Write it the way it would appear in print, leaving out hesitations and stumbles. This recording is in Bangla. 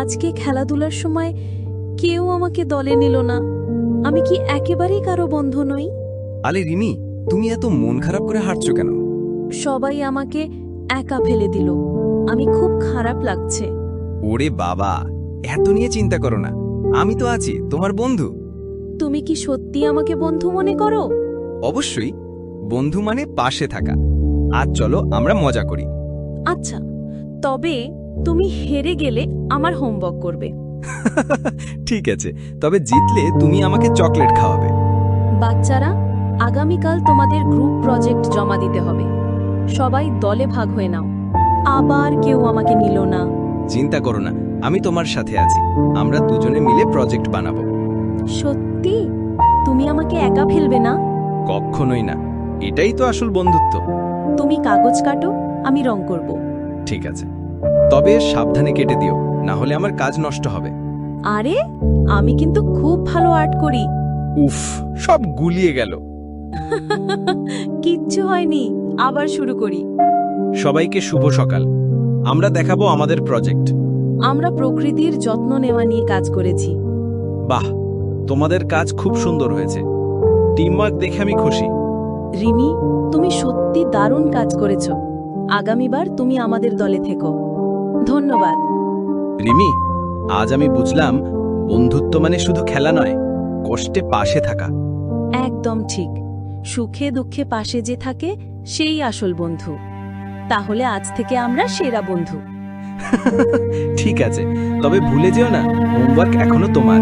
আজকে খেলাধুলার সময় কেউ আমাকে দলে নিল না। আমি কি একেবারেই কারো বন্ধু নই? আরে রিমি, তুমি এত মন খারাপ করে হাঁটছো কেন? সবাই আমাকে একা ফেলে দিল। আমি খুব খারাপ লাগছে। ওরে বাবা, এত নিয়ে চিন্তা করো না, আমি তো আছি, তোমার বন্ধু। তুমি কি সত্যি আমাকে বন্ধু মনে করো? অবশ্যই, বন্ধু মানে পাশে থাকা। আজ চলো আমরা মজা করি। আচ্ছা, তবে তুমি হেরে গেলে আমার হোমওয়ার্ক করবে। ঠিক আছে, তবে জিতলে তুমি আমাকে চকলেট খাওয়াবে। বাচ্চারা, আগামীকাল তোমাদের গ্রুপ প্রজেক্ট জমা দিতে হবে। সবাই দলে ভাগ হয়ে নাও। আবার কেউ আমাকে নিল না। চিন্তা করো না, আমি তোমার সাথে আছি। আমরা দুজনে মিলে প্রজেক্ট বানাবো। সত্যি? তুমি আমাকে একা ফেলবে না? কখনোই না, এটাই তো আসল বন্ধুত্ব। তুমি কাগজ কাটো, আমি রং করব। ঠিক আছে, তবে সাবধানে কেটে দিও, না হলে আমার কাজ নষ্ট হবে। আরে, আমি কিন্তু খুব ভালো আর্ট করি। উফ, সব গুলিয়ে গেল। কিচ্ছু হয়নি, আবার শুরু করি। সবাইকে শুভ সকাল। আমরা দেখাবো আমাদের প্রজেক্ট। আমরা প্রকৃতির যত্ন নেওয়া নিয়ে কাজ করেছি। বাহ, তোমাদের কাজ খুব সুন্দর হয়েছে। টিমওয়ার্ক দেখে আমি খুশি। রিমি, তুমি সত্যি দারুণ কাজ করেছো। আগামীবার তুমি আমাদের দলে থেকো। ধন্যবাদ। রিমি, আজ আমি বুঝলাম বন্ধুত্ব মানে শুধু খেলা নয়, কষ্টে পাশে থাকা। একদম ঠিক। সুখে দুঃখে পাশে যে থাকে সেই আসল বন্ধু। তাহলে আজ থেকে আমরা সেরা বন্ধু। ঠিক আছে, তবে ভুলে যেও না, হোমওয়ার্ক এখনো তোমার।